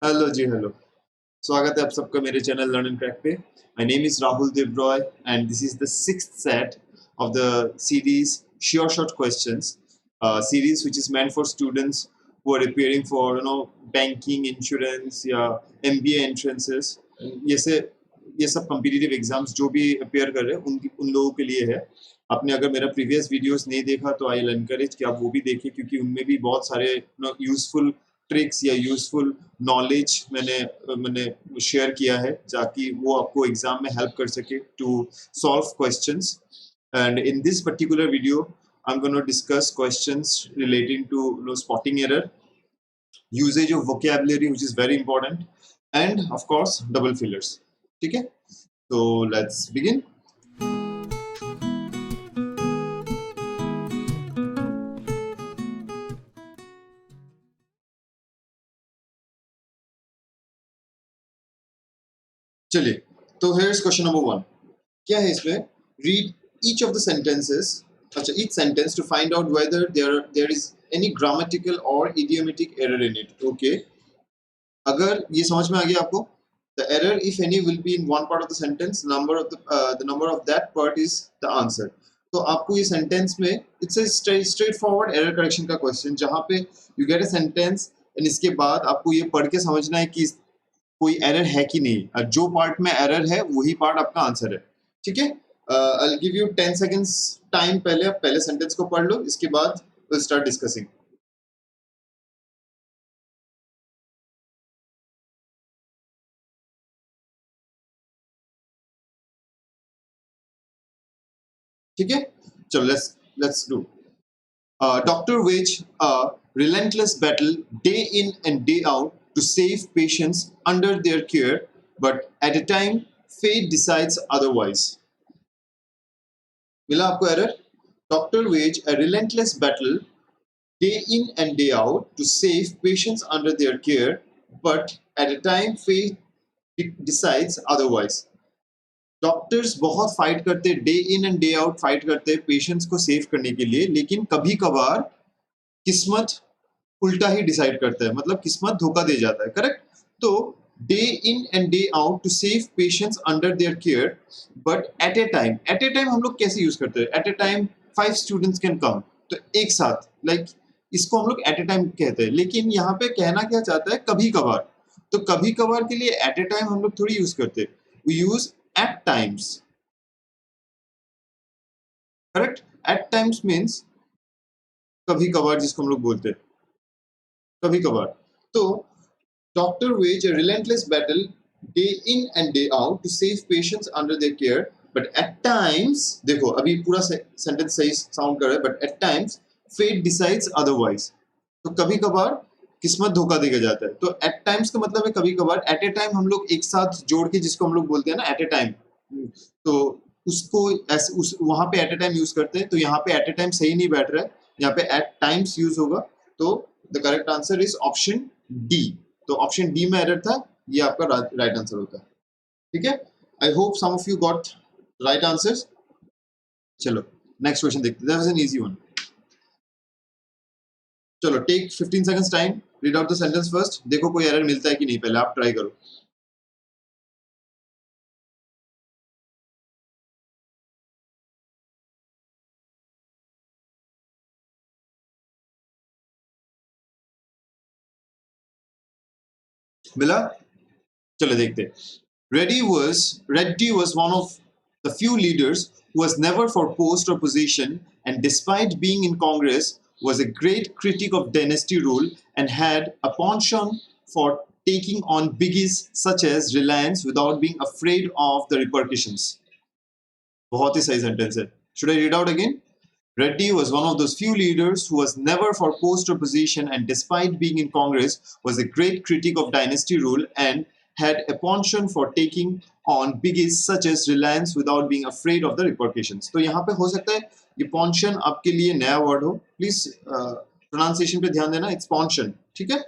Hello जी, hello. स्वागत है आप सबका मेरे चैनल लर्न एंड क्रैक पे। My name is Rahul Debroy and this is the sixth set of the series sure short questions, series which is meant for students who are preparing for banking, insurance या MBA entrances। ये से ये सब competitive exams जो भी appear कर रहे हैं उन लोगों के लिए है। आपने अगर मेरा प्रीवियस वीडियोस नहीं देखा तो आई विल एनकरेज कि आप वो भी देखें, क्योंकि उनमें भी बहुत सारे यूजफुल ट्रिक्स या यूजफुल नॉलेज मैंने मैंने शेयर किया है, ताकि वो आपको एग्जाम में हेल्प कर सके to solve questions. And in this particular video I am gonna discuss questions relating to spotting error, usage of vocabulary which is very important, and of course double fillers. ठीक है, so let's begin. चलिए, तो here's question number 1. क्या है इसमें? Read each of the sentences, अच्छा, each sentence to find out whether there is any grammatical or idiomatic error in it. Okay, अगर ये समझ में आ गया आपको, the error if any will be in one part of the sentence, the number of that part is the answer. तो आपको ये sentence में it's a straight forward error correction का क्वेश्चन, जहाँ पे you get a sentence and इसके बाद आपको ये पढ़ के समझना है कि कोई एरर है कि नहीं, और जो पार्ट में एरर है वही पार्ट आपका आंसर है। ठीक है, I'll give you 10 seconds time, पहले आप पहले सेंटेंस को पढ़ लो, इसके बाद we'll start discussing. ठीक है, चलो let's do. Doctor wage a relentless battle day in and day out to save patients under their care, but at a time fate decides otherwise. मिला आपको error? Doctor wage a relentless battle day in and day out to save patients under their care, but at a time fate decides otherwise. Doctors बहुत fight करते, day in and day out fight करते हैं patients को save करने के लिए, लेकिन कभी कभार किस्मत उल्टा ही डिसाइड करता है, मतलब किस्मत धोखा दे जाता है। करेक्ट? तो day in and day out to save patients under their care, but at a time हम लोग कैसे यूज करते हैं? At a time 5 students can come, तो एक साथ, इसको हम लोग एट ए टाइम कहते हैं, लेकिन यहाँ पे कहना क्या चाहता है? कभी कभार। तो कभी कभार के लिए एट ए टाइम हम लोग थोड़ी यूज करते हैं, we use at times. Correct? At times means कभी कभार, जिसको हम लोग बोलते हैं कभी कभार। तो doctor wage a relentless battle day in and day out to save patients under their care, but at times, देखो अभी पूरा सेंटेंस सही साउंड कर रहा है, but at times fate decides otherwise. तो कभी कभार किस्मत धोखा देके जाता है। तो एट टाइम्स का मतलब है कभी कभार, एट ए टाइम हम लोग एक साथ जोड़ के जिसको हम लोग बोलते हैं ना एट ए टाइम, तो उसको ऐसे वहां पे एट ए टाइम यूज करते हैं। तो यहाँ पे एट ए टाइम सही नहीं बैठ रहा है, यहाँ पे एट टाइम्स यूज होगा। तो the correct answer is option D. तो ऑप्शन डी में एरर था, ये आपका राइट आंसर होता है। ठीक है, I hope some of you got right answers. चलो नेक्स्ट क्वेश्चन देखते हैं, that was an easy one. चलो take 15 seconds time, read out the sentence first, देखो कोई एरर मिलता है कि नहीं, पहले आप ट्राई करो। मिला? चलो देखते। Reddy was one of the few leaders who was never for post or position, and despite being in Congress, was a great critic of dynasty rule and had a penchant for taking on biggies such as Reliance without being afraid of the repercussions. बहुत ही सही sentence है। Should I read out again? Reddy was one of those few leaders who was never for post or position, and despite being in Congress, was a great critic of dynasty rule and had a penchant for taking on biggies such as Reliance without being afraid of the repercussions. तो यहाँ पे हो सकता है ये penchant आपके लिए नया वर्ड हो, प्लीज प्रोनाउंसिएशन पे ध्यान देना, इट्स penchant. ठीक है,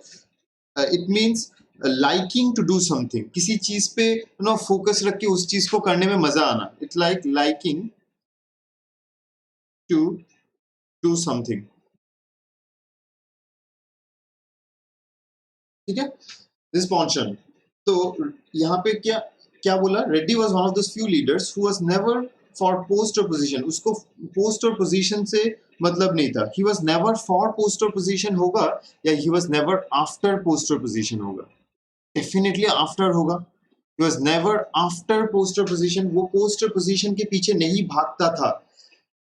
it means liking to do something, किसी चीज पे फोकस रख के उस चीज को करने में मजा आना, it's like liking to do something. ठीक है, दिस पॉन्शन। तो यहाँ पे क्या क्या बोला, Reddy was one of the few leaders who was never for post और पोजिशन। उसको पोस्ट और पोजिशन से मतलब नहीं था। He was never for post और पोजिशन होगा या he was never after post और पोजिशन होगा, डेफिनेटली आफ्टर होगा। He was never after post और पोजिशन, वो पोस्ट और पोजिशन के पीछे नहीं भागता था,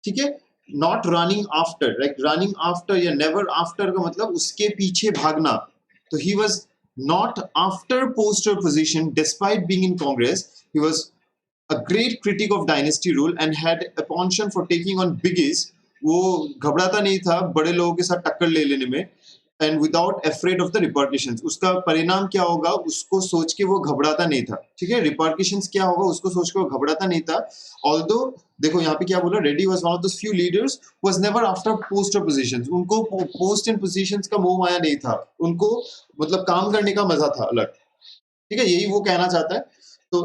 ठीक है। Not running after, like running after या नेवर आफ्टर का मतलब उसके पीछे भागना। तो he was not after post और position despite being in Congress. He was a great critic of dynasty rule and had a penchant for taking on biggies. वो घबराता नहीं था बड़े लोगों के साथ टक्कर ले लेने में, and without afraid of the repercussions. उसका परिणाम क्या होगा उसको सोच के वो घबराता नहीं था, ठीक है। रिपरकशंस क्या होगा उसको सोच के वो घबराता नहीं था। ऑल्दो देखो यहाँ पे क्या बोला, Reddy was one of the few leaders was never after post और पोजीशंस। उनको पोस्ट एंड पोजीशंस का मोह माया नहीं था, उनको मतलब काम करने का मजा था अलग, ठीक है। यही वो कहना चाहता है। तो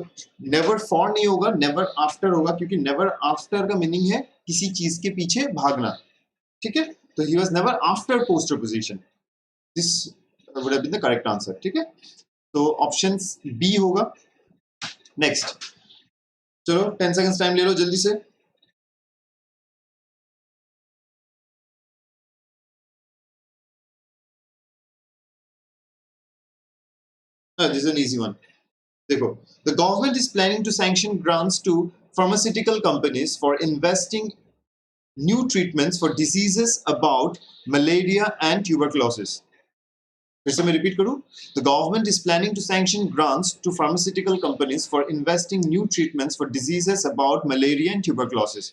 नेवर फॉर नहीं होगा, नेवर आफ्टर होगा, क्योंकि नेवर आफ्टर का मीनिंग है किसी चीज के पीछे भागना, ठीक है। तो he was never after post और position, this would have been the correct answer, ठीक है। तो ऑप्शन बी होगा। नेक्स्ट, चलो 10 सेकंड्स टाइम ले लो जल्दी से। This is an easy one. देखो, the government is planning to sanction grants to pharmaceutical companies for investing new treatments for diseases about malaria and tuberculosis. फिर से मैं रिपीट करूं, the government is planning to sanction grants to pharmaceutical companies for investing new treatments for diseases about malaria and tuberculosis.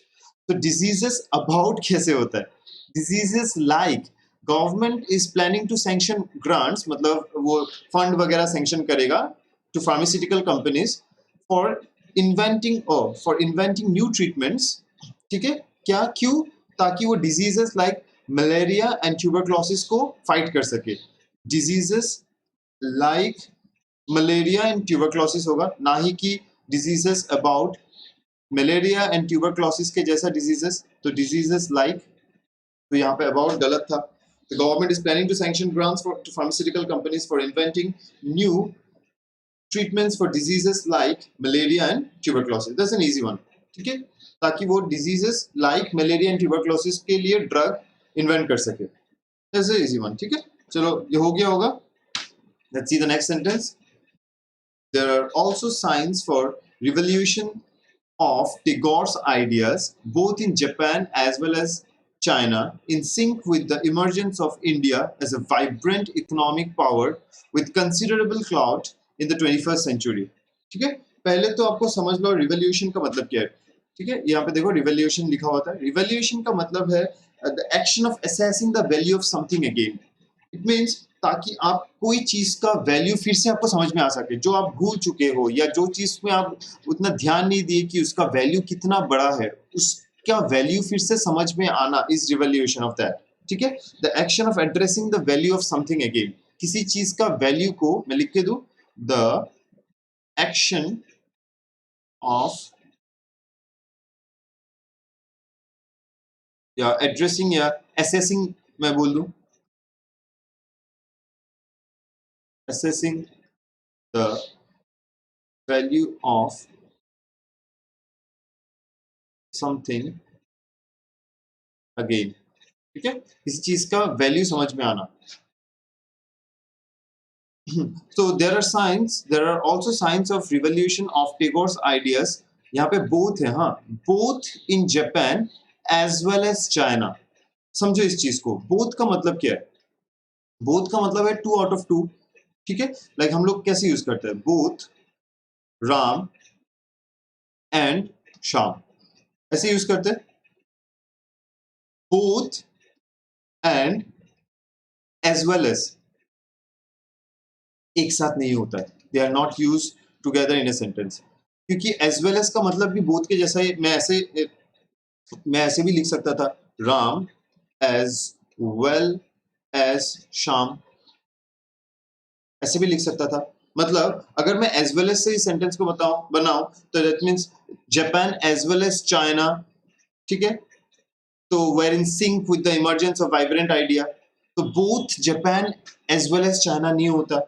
तो diseases about कैसे होता है, diseases like, government is planning to sanction grants, मतलब वो fund वगैरह sanction करेगा to pharmaceutical companies for inventing new treatments, ठीक है। क्या, क्यों, ताकि वो diseases like malaria and tuberculosis को फाइट कर सके। Diseases like malaria and tuberculosis होगा, ना ही कि diseases about malaria and tuberculosis के जैसा डिजीजेस। तो डिजीजेस लाइक, तो यहाँ पे अबाउट गलत था। The government is planning to sanction grants to pharmaceutical companies for inventing new treatments for diseases like malaria and tuberculosis. That's an easy one, ठीक है, ताकि वो diseases like malaria and tuberculosis के लिए drug invent कर सके। That's an easy one, ठीक है। चलो ये हो गया होगा। Let's see the next sentence. There are also signs for revolution of Tagore's ideas both in Japan as well as China, in sync with the emergence of India as a vibrant economic power with considerable clout in the 21st century. ठीक है, पहले तो आपको समझ लो revolution का मतलब क्या है, ठीक है। यहाँ पे देखो रिवॉल्यूशन लिखा होता है। रिवॉल्यूशन का मतलब है the action of assessing the value of something again. It means ताकि आप कोई चीज का वैल्यू फिर से आपको समझ में आ सके, जो आप भूल चुके हो या जो चीज में आप उतना ध्यान नहीं दिए कि उसका वैल्यू कितना बड़ा है, उसका वैल्यू फिर से समझ में आना इज रिवॉल्यूशन ऑफ दैट, ठीक है। The action of addressing the value of something again, किसी चीज का वैल्यू को मैं लिख के दूं, द एक्शन ऑफ या एड्रेसिंग या असेसिंग मैं बोल दूं, assessing the value of something again, ठीक है, किसी चीज का वैल्यू समझ में आना। So there are also signs of revolution of Tagore's ideas. यहाँ पे both है, हाँ, both in Japan as well as China। समझो इस चीज को, both का मतलब क्या है, both का मतलब है 2 out of 2, ठीक है। लाइक हम लोग कैसे यूज करते हैं, both राम एंड श्याम, ऐसे यूज करते हैं। both and as well as एक साथ नहीं होता है, they are not use together in a sentence, क्योंकि एज वेल एज का मतलब भी बोथ के जैसा ही। मैं ऐसे भी लिख सकता था, Ram as well as Shyam, ऐसे भी लिख सकता था। मतलब अगर मैं एज वेल एज से इस सेंटेंस को बनाऊं तो that means Japan as well as China, ठीक है। तो were in sync with the emergence of vibrant idea, तो both Japan as well as China नहीं होता,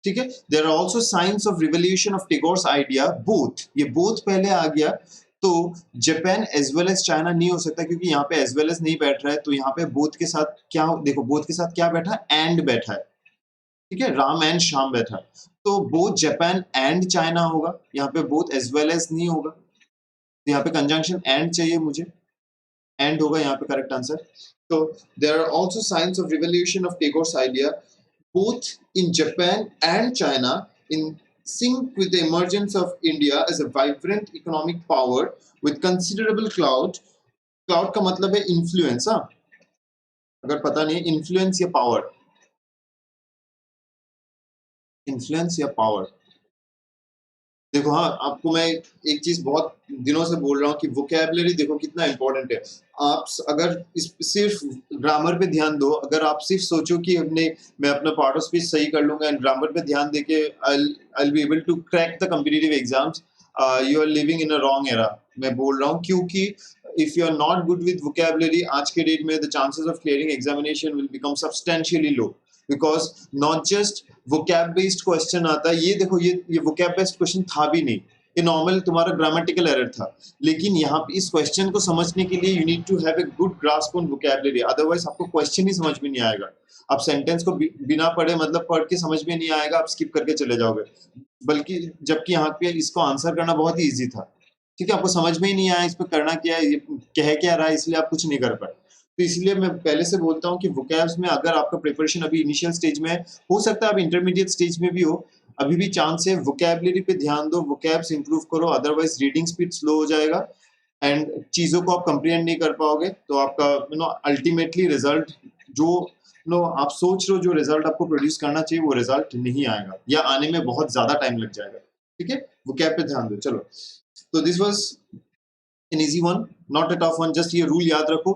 ठीक है. There are also science of revolution of Tagore's idea. Both, ये both पहले आ गया तो Japan as well as China नहीं हो सकता, क्योंकि यहाँ पे एज वेल एज नहीं बैठ रहा है, तो यहाँ पे बोथ के साथ क्या, देखो बोथ के साथ क्या बैठा है, एंड बैठा है. ठीक है, राम एंड श्याम बैठा है, तो बोथ जापान एंड चाइना होगा. यहाँ पे बोथ एज वेल एज नहीं होगा, यहाँ पे कंजंक्शन एंड चाहिए मुझे, एंड होगा यहाँ पे करेक्ट आंसर. तो there are also science of revolution of Tagore's idea both in Japan and China in sync with the emergence of India as a vibrant economic power with considerable clout. Clout का मतलब है influence. हाँ, अगर पता नहीं influence या power, influence या power. देखो, हाँ, आपको मैं एक चीज बहुत दिनों से बोल रहा हूँ कि वोकैबुलरी देखो कितना इंपॉर्टेंट है. आप अगर इस सिर्फ ग्रामर पे ध्यान दो, अगर आप सिर्फ सोचो कि मैं अपना पार्ट ऑफ स्पीच सही कर लूंगा एंड ग्रामर पे ध्यान देके I'll be able to crack the competitive exams, you are living in a wrong era. मैं बोल रहा हूँ क्योंकि if you are not good with vocabulary, आज के डेट में the chances of clearing examination will become substantially low, because not just vocab based question आता है. ये देखो, ये vocab based क्वेश्चन था भी नहीं, ये नॉर्मल तुम्हारा ग्रामेटिकल एरर था. लेकिन यहाँ पे इस क्वेश्चन को समझने के लिए you need to have a good grasp on vocabulary, otherwise आपको क्वेश्चन ही समझ में नहीं आएगा. आप सेंटेंस को बिना पढ़े, मतलब पढ़ के समझ में नहीं आएगा, आप स्किप करके चले जाओगे. बल्कि जबकि यहाँ पे इसको आंसर करना बहुत ही ईजी था. ठीक है, आपको समझ में ही नहीं आया इस पर करना क्या है, ये कह क्या रहा है, इसलिए आप कुछ नहीं कर पाए. तो इसलिए मैं पहले से बोलता हूँ कि वोकैब्स में अगर आपका प्रिपरेशन अभी इनिशियल स्टेज में हो सकता है, आप इंटरमीडिएट स्टेज में भी हो, अभी भी चांस है. वोकैबुलरी पे ध्यान दो, वोकैब्स इंप्रूव करो, अदरवाइज रीडिंग स्पीड स्लो हो जाएगा एंड चीजों को आप कंप्रीहेंड नहीं कर पाओगे. तो आपका अल्टीमेटली रिजल्ट जो आप सोच रहे हो, जो रिजल्ट आपको प्रोड्यूस करना चाहिए, वो रिजल्ट नहीं आएगा, या आने में बहुत ज्यादा टाइम लग जाएगा. ठीक है, वोकैब पे ध्यान दो. चलो, तो this was an easy one, not a tough one. just ये रूल याद रखो,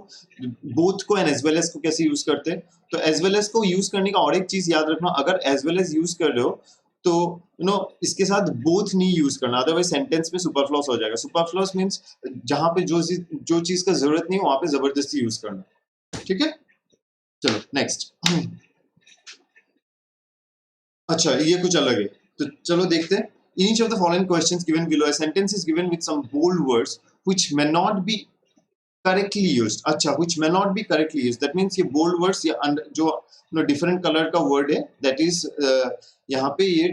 both को and as well as को कैसे यूज करते हैं. तो as well as को यूज करने का और एक चीज याद रखना, अगर as well as यूज कर रहे हो तो इसके साथ both नहीं यूज करना, अदरवाइज सेंटेंस में सुपरफ्लूअस हो जाएगा. सुपरफ्लूअस मींस जहां पे जो चीज का जरूरत नहीं हो वहां पे जबरदस्ती यूज करना. ठीक है, चलो नेक्स्ट. अच्छा, ये कुछ अलग है, तो चलो देखते हैं. In each of the following questions given below, a sentence is given with some bold words which may not be correctly used. अच्छा, which may not be correctly used. That means ये bold words या जो different color का word है, that is यहाँ पे ये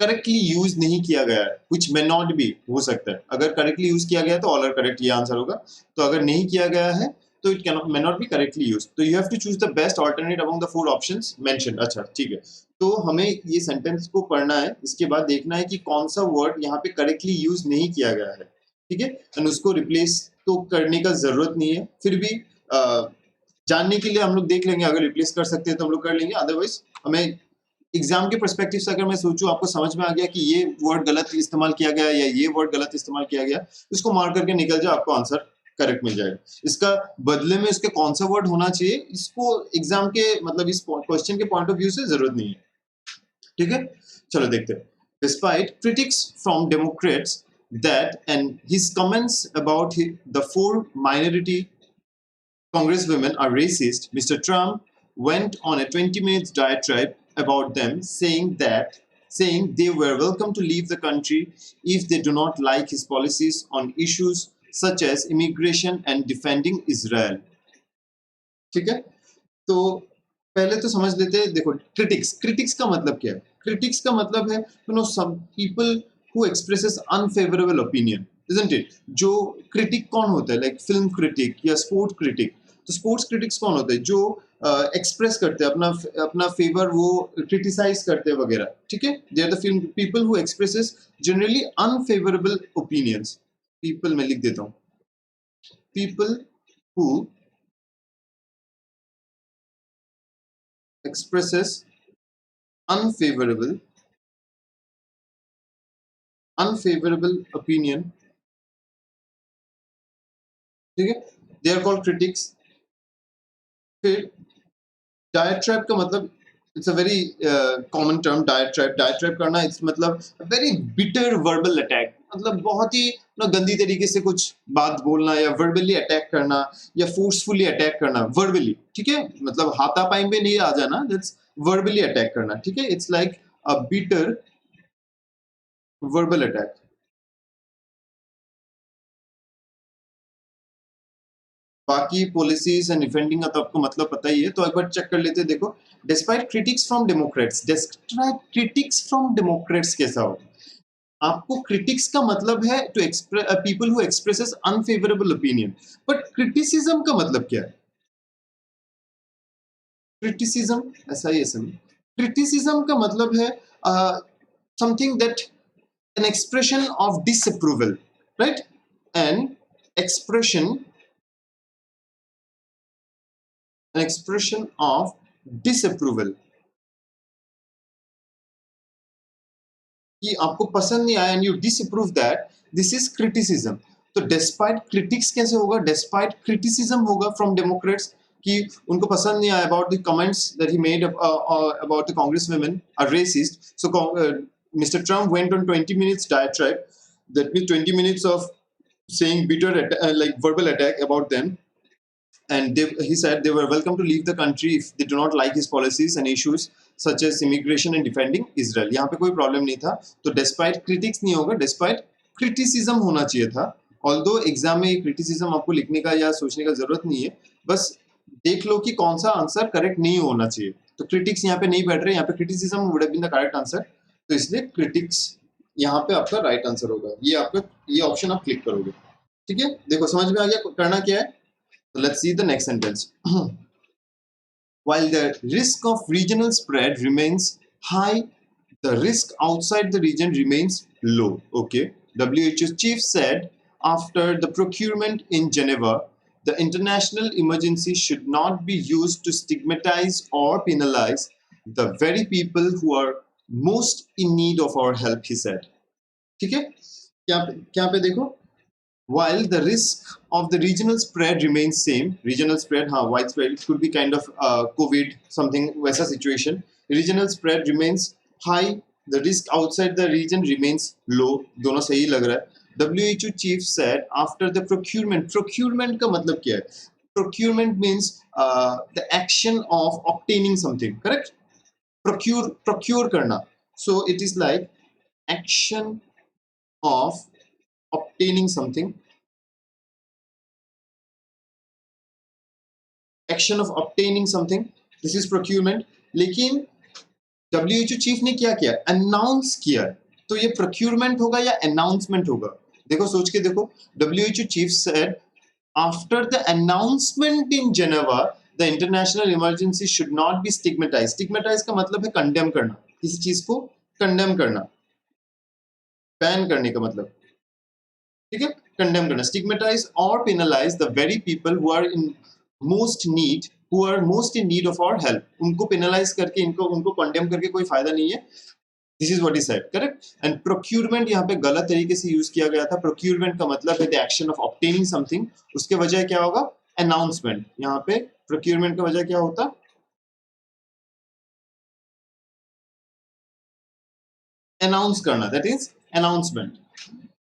correctly use नहीं किया गया है. which may not be हो सकता है, अगर करेक्टली यूज किया गया है तो ऑल आर करेक्ट, ये आंसर होगा. तो अगर नहीं किया गया है तो it can may not be correctly used. तो you have to choose the best alternate among the four options mentioned. अच्छा, ठीक है, तो हमें ये सेंटेंस को पढ़ना है, इसके बाद देखना है कि कौन सा वर्ड यहाँ पे करेक्टली यूज नहीं किया गया है. ठीक है, एंड उसको रिप्लेस तो करने का जरूरत नहीं है, फिर भी जानने के लिए हम लोग देख लेंगे, अगर रिप्लेस कर सकते हैं तो हम लोग कर लेंगे, अदरवाइज हमें एग्जाम के पर्सपेक्टिव से अगर मैं सोचूं, आपको समझ में आ गया कि ये वर्ड गलत इस्तेमाल किया गया या ये वर्ड गलत इस्तेमाल किया गया, इसको मार्क करके निकल जाए, आपको आंसर करेक्ट मिल जाएगा. इसका बदले में इसके कौन सा वर्ड होना चाहिए, इसको एग्जाम के मतलब इस क्वेश्चन के पॉइंट ऑफ व्यू से जरूरत नहीं है. ठीक है, चलो देखते हैं. Despite critics from Democrats that and his comments about the four minority congresswomen are racist, Mr. Trump went on a 20 minutes diatribe about them, saying they were welcome to leave the country if they do not like his policies on issues such as immigration and defending Israel. ठीक है, तो पहले तो समझ लेते हैं. देखो, critics का मतलब क्या है. क्रिटिक्स का मतलब है some people who expresses unfavorable opinion, isn't it? जो क्रिटिक कौन होता है, लाइक फिल्म क्रिटिक या स्पोर्ट क्रिटिक. तो स्पोर्ट्स क्रिटिक्स कौन होते हैं, जो एक्सप्रेस करते हैं अपना फेवर, वो क्रिटिसाइज करते हैं वगैरह. ठीक है, they are the film people who expresses generally unfavourable opinions. People में लिख देता हूँ, people who expresses unfavorable opinion. ठीक है, they are called critics. फिर diatribe का मतलब it's a very common term, diatribe करना, it's मतलब a very bitter verbal attack. मतलब बहुत ही ना गंदी तरीके से कुछ बात बोलना या वर्बली अटैक करना या फोर्सफुली अटैक करना वर्बली, ठीक है, मतलब हाथापाई में नहीं आ जाना, दैट्स वर्बली अटैक करना, ठीक है, it's like a bitter verbal attack. बाकी पॉलिसीज एंड डिफेंडिंग का तो आपको मतलब पता ही है, तो एक बार चेक कर लेते हैं। देखो, despite critics from Democrats, despite critics from Democrats कैसा हो? आपको क्रिटिक्स का मतलब है to people who expresses unfavourable opinion, but criticism का मतलब क्या है? क्रिटिसिज्म, ऐसा ही है सर। क्रिटिसिज्म का मतलब है something that an expression of disapproval, right? An expression, an expression of disapproval, कि आपको पसंद नहीं आया and you disapprove that, this is criticism. तो डेस्पाइट क्रिटिक्स कैसे होगा? डेस्पाइट क्रिटिसिज्म होगा फ्रॉम डेमोक्रेट्स, कि उनको पसंद नहीं आया about the comments that he made about the Congress women are racist, so Mr. Trump went on 20 minutes diatribe, that means 20 minutes of saying bitter like verbal attack about them, and he said they were welcome to leave the country if they do not like his policies and issues such as immigration and defending Israel. यहाँ पे कोई problem नहीं था, तो despite critics नहीं होगा, despite criticism होना चाहिए था। ऑल्दो एग्जाम में क्रिटिसिज्म आपको लिखने का या सोचने का जरूरत नहीं है, बस देख लो कि कौन सा आंसर करेक्ट नहीं होना चाहिए। तो क्रिटिक्स यहाँ पे नहीं बैठ रहे, यहाँ पे criticism would have been the correct answer, तो इसलिए क्रिटिक्स यहाँ पे आपका राइट आंसर होगा। ये आपका ये ऑप्शन आप क्लिक करोगे, ठीक है। देखो समझ में आ गया करना क्या है। So let's see the next sentence. While the risk of regional spread remains high, the risk outside the region remains low. Okay. WHO chief said after the procurement in Geneva, the international emergency should not be used to stigmatize or penalize the very people who are most in need of our help, he said. ठीक है, क्या पे देखो, while the risk of the regional spread remains same, regional spread, widespread, it could be kind of COVID, something वैसा situation, regional spread remains high, the risk outside the region remains low, दोनों सही लग रहा है। WHO chief said after the procurement का मतलब क्या है? Procurement means the action of obtaining something, correct? Procure करना, so it is like action of obtaining something, action of obtaining something, this is procurement. लेकिन डब्ल्यूएचओ चीफ ने क्या किया? Announce किया। तो ये प्रोक्यूरमेंट होगा या अनाउंसमेंट होगा? देखो सोच के देखो, WHO chief said after the announcement in Geneva the international emergency should not be stigmatise. Stigmatise का मतलब है कंडेम करना, किसी चीज को कंडेम करना, बैन करने का मतलब, ठीक है, कंडेम करना। स्टिग्मेटाइज और penalise the very people who are in most need, who are most in need of our help, उनको पेनलाइज करके, इनको उनको कंडेम करके कोई फायदा नहीं है। This is what is said, correct. And procurement यहाँ पे गलत तरीके से यूज किया गया था। प्रोक्यूरमेंट का मतलब है the action of obtaining something, उसके वजह क्या होगा? अनाउंसमेंट। यहाँ पे प्रोक्यूरमेंट का वजह क्या होता? अनाउंस करना, that is announcement.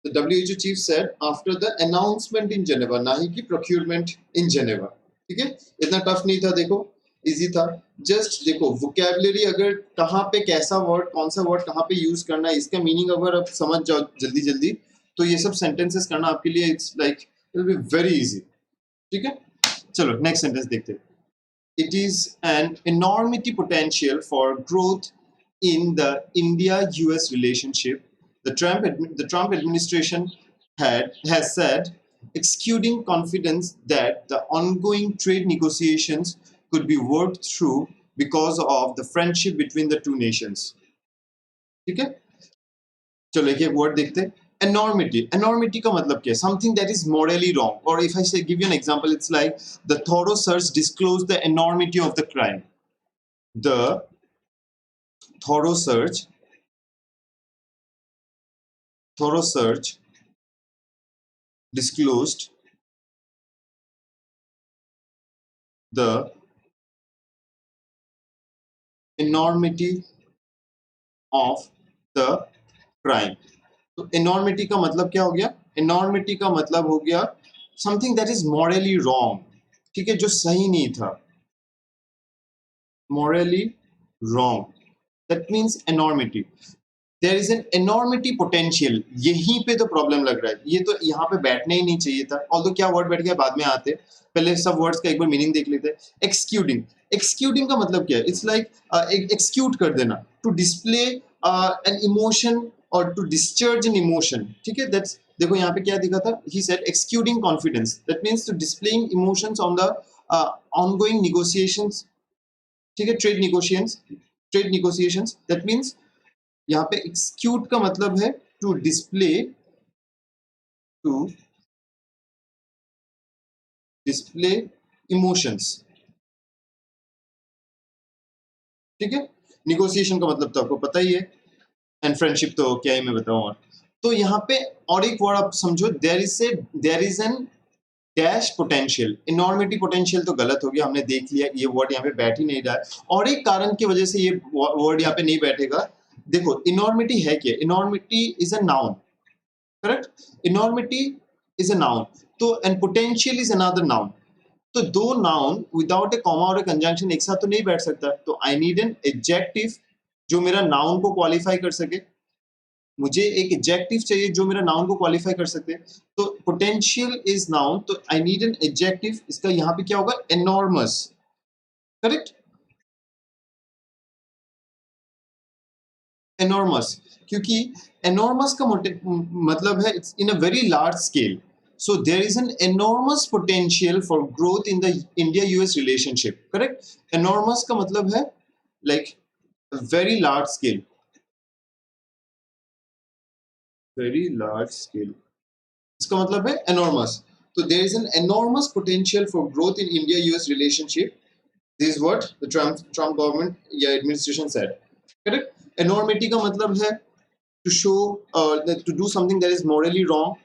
The WHO chief said after the announcement in Geneva, ना ही कि procurement in Geneva, ठीक है। इतना टफ नहीं था, देखो इजी था। जस्ट देखो वोकैबुलरी, अगर कहाँ पे कैसा वर्ड, कौन सा वर्ड कहाँ पे यूज करना है, इसका मीनिंग अगर आप समझ जाओ जल्दी जल्दी, तो ये सब सेंटेंसेस करना आपके लिए it's like it will be very easy, ठीक है। चलो नेक्स्ट सेंटेंस देखते हैं। It is an enormity potential for growth in the India-US relationship. The Trump administration has said, exuding confidence that the ongoing trade negotiations could be worked through because of the friendship between the two nations. ठीक है, चलो एक एक word देखते हैं। enormity, enormity का मतलब क्या है? Something that is morally wrong, or if I say give you an example, it's like the thorough search disclosed the enormity of the crime. The thorough search thorough search disclosed the enormity of the crime. तो enormity का मतलब क्या हो गया? enormity का मतलब हो गया something that is morally wrong, ठीक है, जो सही नहीं था, morally wrong, that means enormity. There is an enormity potential, यहीं पे तो प्रॉब्लम लग रहा है, ये तो यहाँ पे बैठने ही नहीं चाहिए था, ऑल्दो क्या वर्ड बैठ गया बाद में आते, पहले सब वर्ड्स का एक बार मीनिंग देख लेते हैं. एक्सक्यूटिंग, एक्सक्यूटिंग का मतलब क्या है? इट्स लाइक एक्सक्यूट कर देना, टू डिस्प्ले एन इमोशन और टू डिस्चार्ज एन इमोशन, ठीक है. दैट्स, देखो यहाँ पे क्या दिखा था, he said executing confidence, that means to displaying emotions on the ongoing negotiations, ठीक है, ट्रेड निगोशिएशंस, दैट मीन्स यहाँ पे एक्सक्यूट का मतलब है टू डिस्प्ले इमोशंस, ठीक है. निगोशिएशन का मतलब तो आपको पता ही है, एंड फ्रेंडशिप तो क्या ही मैं बताऊं. और तो यहाँ पे और एक वर्ड आप समझो, there is an dash potential. Enormity potential तो गलत हो गया, हमने देख लिया, ये वर्ड यहाँ पे बैठ ही नहीं रहा है, और एक कारण की वजह से ये वर्ड यहाँ पे नहीं बैठेगा. देखो इनॉर्मिटी है क्या? Enormity is a noun, correct. Enormity is a noun, तो and potential is another noun. तो दो नाउन विदाउट ए कॉमा और ए कंजंक्शन एक साथ तो नहीं बैठ सकता, तो आई नीड एन एडजेक्टिव जो मेरा नाउन को क्वालिफाई कर सके. मुझे एक एडजेक्टिव चाहिए जो मेरा नाउन को क्वालिफाई कर सकते. तो पोटेंशियल इज नाउन, तो आई नीड एन एडजेक्टिव, इसका यहाँ पे क्या होगा? Enormous, correct. एनॉर्मस, क्योंकि एनॉर्मस का मतलब है it's in a very large scale. So there is an enormous potential for growth in the India-US relationship. Correct? Enormous का मतलब है like a very large scale. Very large scale. इसका मतलब है enormous. So there is an enormous potential for growth in India-US relationship. This is what the Trump government या administration said. Correct? Enormity का मतलब है to show to do something that is morally wrong.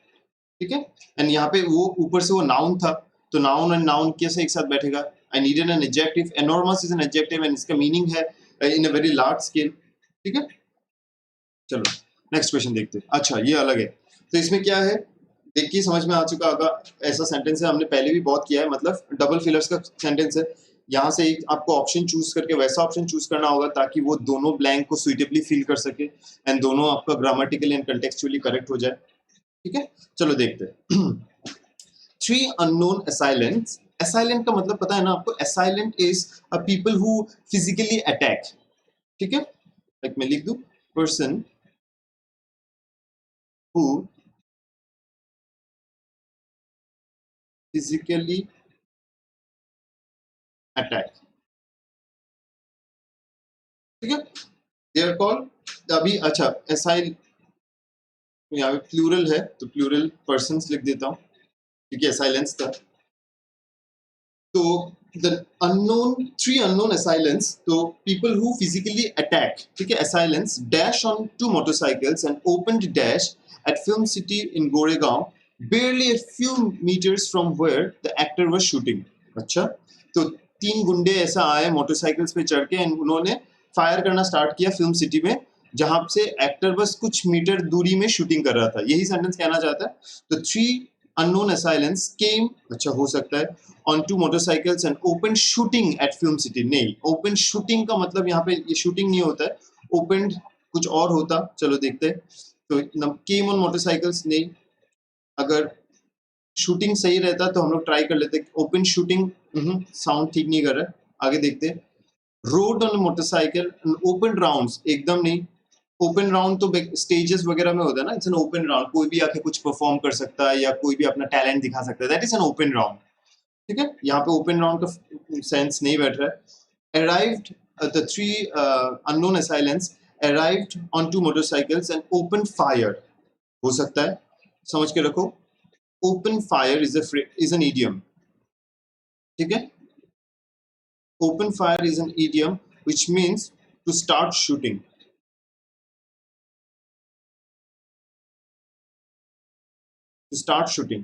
ठीक है. And यहाँ पे वो ऊपर से वो नाउन था, तो नाउन एंड नाउन कैसे एक साथ बैठेगा? I needed an adjective, enormous is an adjective and इसका मीनिंग है इन अ वेरी लार्ज स्केल. ठीक है, चलो नेक्स्ट क्वेश्चन देखते हैं. अच्छा ये अलग है, तो इसमें क्या है देख के समझ में आ चुका होगा. ऐसा सेंटेंस है, हमने पहले भी बहुत किया है, मतलब डबल फिलर्स का सेंटेंस है. यहाँ से एक आपको ऑप्शन चूज करके वैसा ऑप्शन चूज करना होगा ताकि वो दोनों ब्लैंक को सुइटेबली फिल कर सके एंड दोनों आपका ग्रामेटिकली एंड कंटेक्चुअली करेक्ट हो जाए. ठीक है, चलो देखते हैं. 3 अननोन असाइलेंट्स. असाइलेंट का मतलब पता है ना आपको? Assailant is a people who physically attack. ठीक है, लाइक मैं लिख दूं, पर्सन हु फिजिकली अटैक. ठीक है, दे आर कॉल्ड. अभी अच्छा असाइल यहाँ पे प्लूरल है तो प्लूरल पर्सन्स लिख देता हूँ क्योंकि असाइलेंस था. तो the unknown, 3 unknown assailants, so people who physically attack, ठीक है, assailants dash on 2 motorcycles and opened dash at Film City in Goregaon, barely a few meters from where the actor was shooting. अच्छा, तो 3 गुंडे ऐसा आए motorcycles पे चढ़ के, उन्होंने फायर करना स्टार्ट किया फिल्म सिटी में, जहां से एक्टर बस कुछ मीटर दूरी में शूटिंग कर रहा था. यही सेंटेंस कहना चाहता है. तो 3 unknown assailants came, अच्छा हो सकता है, on 2 motorcycles and opened shooting at Film City. नहीं, open shooting का मतलब यहाँ पे ये shooting नहीं होता है, opened कुछ और होता. चलो देखते हैं. तो came on motorcycles नहीं, अगर shooting सही रहता तो हम लोग ट्राई कर लेते. open shooting साउंड ठीक नहीं कर रहा है, आगे देखते हैं. rode on a motorcycle and opened rounds, एकदम नहीं. ओपन राउंड तो स्टेजेस वगैरह में होता है ना, इट्स एन ओपन राउंड, कोई भी आके कुछ परफॉर्म कर सकता है या कोई भी अपना टैलेंट दिखा सकता है, that is an open round. ठीक है, यहाँ पे ओपन राउंड का सेंस नहीं बैठ रहा है. Arrived, the 3 unknown assailants arrived on 2 motorcycles and open fire, हो सकता है, समझ के रखो. Open fire is an idiom. ठीक है, open fire is an idiom which means to start shooting. To start shooting.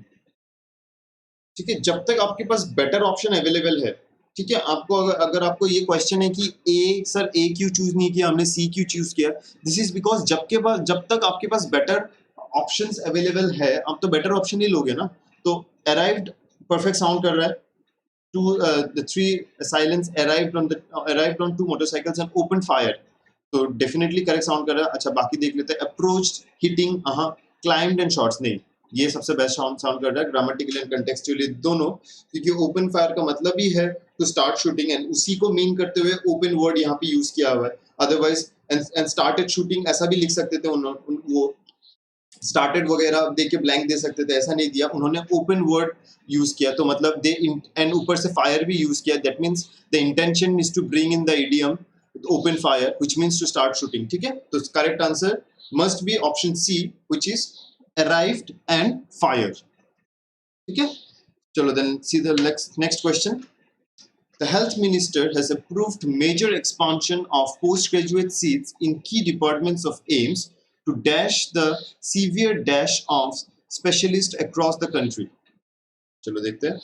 ठीक है, जब तक आपके पास बेटर ऑप्शन अवेलेबल है. ठीक है, आपको अगर आपको ये क्वेश्चन है कि ए सर ए क्यों चूज नहीं किया, हमने सी क्यों चूज किया, दिस इज बिकॉज जब तक आपके पास बेटर ऑप्शंस अवेलेबल है, आप तो बेटर ऑप्शन ही लोगे ना. तो अराइव्ड परफेक्ट साउंड कर रहा है. The three assailants arrived on two motorcycles and opened fire. तो डेफिनेटली करेक्ट साउंड कर रहा है. अच्छा बाकी देख लेते हैं. Approached, hitting, climbed and shots नहीं, ये सबसे बेस्ट साउंड कर रहा है ग्रामेटिकली एंड कंटेक्सचुअली दोनों, क्योंकि ओपन फायर का मतलब ही है टू स्टार्ट शूटिंग एंड उसी को मीन करते हुए ओपन वर्ड यहाँ पे यूज किया हुआ है. अदरवाइज एंड स्टार्टेड शूटिंग ऐसा भी लिख सकते थे वो स्टार्टेड वगैरह देख के ब्लैंक दे सकते थे, ऐसा नहीं दिया उन्होंने, ओपन वर्ड यूज किया. तो मतलब दे एंड ऊपर से फायर भी यूज किया. That means the intention is to bring in the idiom open fire which means to start shooting. ठीक है, तो correct answer must be option C which is arrived and fire. ठीक है, चलो then see the next question. The health minister has approved major expansion of postgraduate seats in key departments of AIIMS to dash the severe dash of specialists across the country. चलो देखते हैं.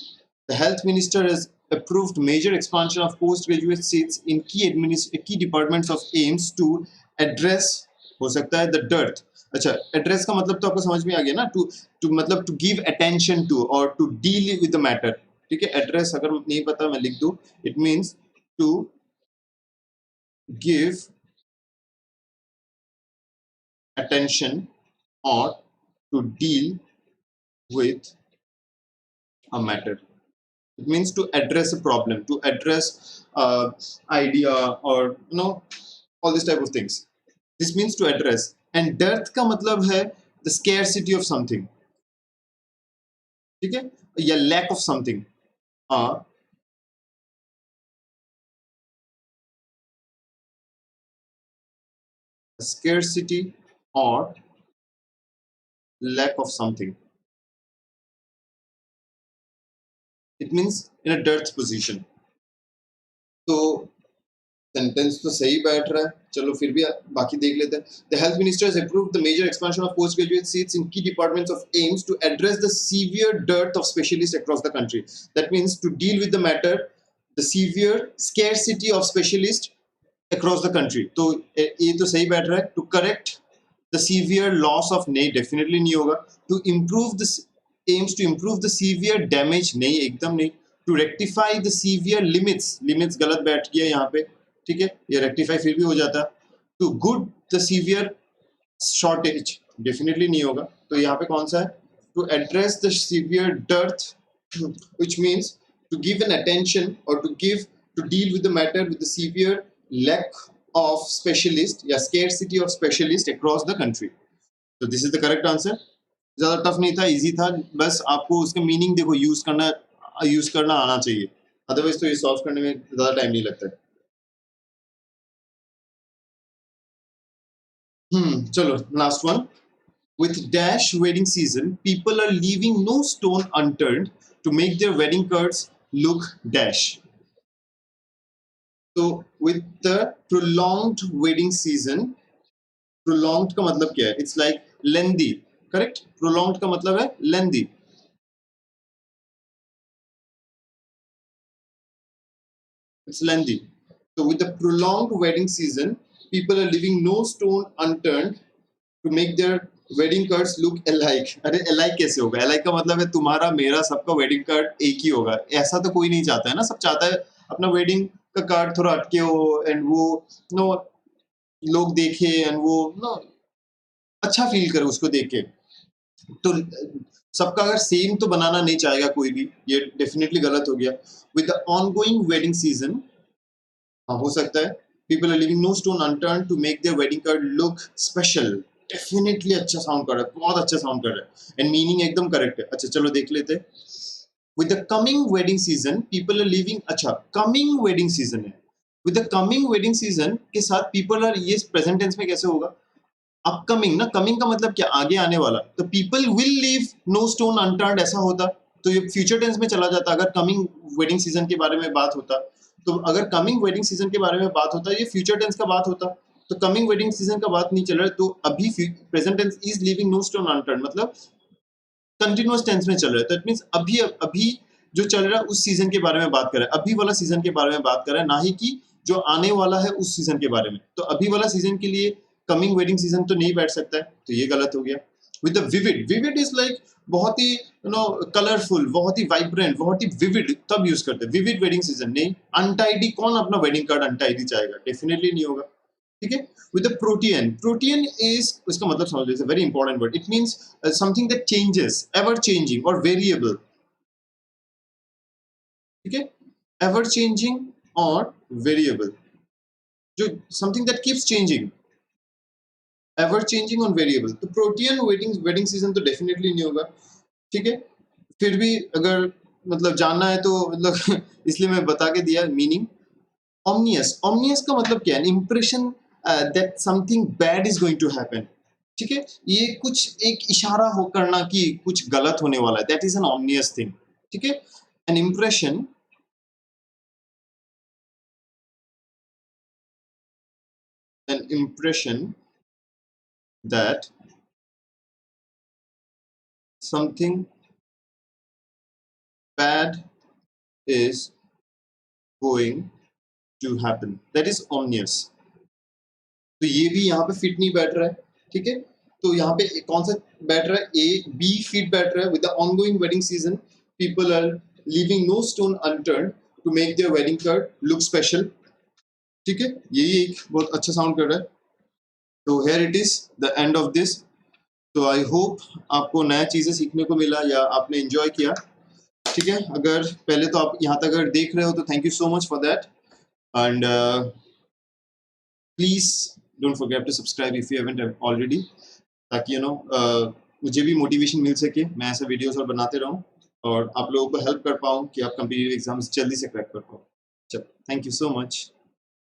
The health minister has approved major expansion of postgraduate seats in key departments of AIIMS to address, हो सकता है the dearth. अच्छा, address का मतलब तो आपको समझ में आ गया ना, to मतलब to give attention to or to deal with the matter. ठीक है, address अगर नहीं पता मैं लिख दूं, it means to give attention or to deal with a matter. It means to address a problem, to address idea or all these type of things. This means to address. And dearth का मतलब है the scarcity of something. ठीक है, या lack of something. Scarcity or lack of something. It means in a dearth position. तो sentence तो सही बैठ रहा है, चलो फिर भी बाकी देख लेते हैं. The health minister has approved the major expansion of postgraduate seats in key departments of AIIMS to address the severe dearth of specialists across the country. That means to deal with the matter, the severe scarcity of specialists across the country. तो ये तो सही बैठ रहा है. To correct the severe loss of, नहीं definitely नहीं होगा. To improve this aims to improve the severe damage, नहीं एकदम नहीं. To rectify the severe limits गलत बैठ गया यहाँ पे. ठीक है, ये रेक्टिफाई फिर भी हो जाता. To good the severe shortage definitely नहीं होगा. तो यहाँ पे कौन सा है? To address the severe dearth which means to give an attention और to deal with the matter with the severe lack of specialist या scarcity of specialist across the country. तो this is the correct answer. ज्यादा tough नहीं था, easy था. बस आपको उसका मीनिंग देखो यूज करना आना चाहिए, अदरवाइज तो ये सॉल्व करने में ज्यादा टाइम नहीं लगता है. चलो last one. With dash wedding season, people are leaving no stone unturned to make their wedding cards look dash. So with the prolonged wedding season, prolonged का मतलब क्या है? It's like lengthy, correct? Prolonged का मतलब है lengthy. It's lengthy. So with the prolonged wedding season, people are leaving no stone unturned to make their wedding cards look alike. अरे alike कैसे होगा? alike का मतलब है तुम्हारा मेरा सबका वेडिंग कार्ड एक ही होगा. ऐसा तो कोई नहीं चाहता है ना. सब चाहता है अपना वेडिंग का कार्ड थोड़ा हटके हो एंड वो लोग देखे एंड वो अच्छा फील करे उसको देख के. तो सबका अगर सेम तो बनाना नहीं चाहेगा कोई भी, ये डेफिनेटली गलत हो गया. With the ongoing wedding season हो सकता है people are living no stone unturned to make their wedding card look special. Definitely अच्छा साउंड कर रहा है, बहुत अच्छा साउंड कर रहा है एंड मीनिंग एकदम करेक्ट है. अच्छा चलो देख लेते हैं. With the coming wedding season people are living, अच्छा कमिंग वेडिंग सीजन है. With the coming wedding season के साथ पीपल आर, ये प्रेजेंट टेंस में कैसे होगा? अपकमिंग ना, कमिंग का मतलब क्या? आगे आने वाला. तो people will leave no stone unturned ऐसा होता तो ये फ्यूचर टेंस में चला जाता. अगर कमिंग वेडिंग सीजन के बारे में बात होता, तो अगर कमिंग वेडिंग सीजन के बारे में बात होता, ये फ्यूचर टेंस का बात होता. तो कमिंग वेडिंग सीजन का बात नहीं चल रहा है, तो अभी present tense is living no stone unturned मतलब कंटिन्यूअस टेंस में चल रहा है. तो इट मींस अभी जो चल रहा है उस सीजन के बारे में बात कर रहा है, अभी वाला सीजन के बारे में बात कर रहा है, ना ही कि जो आने वाला है उस सीजन के बारे में. तो अभी वाला सीजन के लिए कमिंग वेडिंग सीजन तो नहीं बैठ सकता है, तो ये गलत हो गया. with the vivid is like बहुत ही कलरफुल, बहुत ही वाइब्रेंट, बहुत ही विविड, तब यूज करते हैं विविड वेडिंग सीजन। नहीं अनटाइडी, कौन अपना वेडिंग कार्ड अनटाइडी चाहेगा? डेफिनेटली नहीं होगा। ठीक है। विद द प्रोटियन इज, इसका मतलब समझ लीजिए, very important word. It means something that changes, ever changing और वेरिएबल। ठीक है, एवर चेंजिंग और वेरिएबल, जो something that keeps changing, ever changing और वेरिएबल। तो प्रोटियन वेडिंग सीजन तो डेफिनेटली नहीं होगा। ठीक है, फिर भी अगर मतलब जानना है तो मतलब इसलिए मैं बता के दिया मीनिंग। ऑमनियस का मतलब क्या है? Impression that something bad is going to happen. ठीक है, ये कुछ एक इशारा हो करना कि कुछ गलत होने वाला है, दैट इज एन ऑमनियस थिंग। ठीक है, an impression, an impression that something bad is going to happen, that is omnious। तो ये भी यहाँ पे फिट नहीं बैठ रहा है। ठीक है, तो यहाँ पे कौन सा बैठ रहा है? ए बी फिट बैठ रहा है। With the ongoing wedding season people are leaving no stone unturned to make their wedding card look special. ठीक है, यही एक बहुत अच्छा साउंड कर रहा है। तो here it is the end of this. तो आई होप आपको नया चीजें सीखने को मिला या आपने एंजॉय किया। ठीक है, अगर पहले तो आप यहाँ तक अगर देख रहे हो तो thank you so much for that. And please don't forget to subscribe if you haven't already, ताकि मुझे भी मोटिवेशन मिल सके, मैं ऐसे वीडियोस और बनाते रहूं और आप लोगों को हेल्प कर पाऊं कि आप कॉम्पिटिटिव एग्जाम्स जल्दी से क्रैक कर पाओ। चलो, थैंक यू सो मच।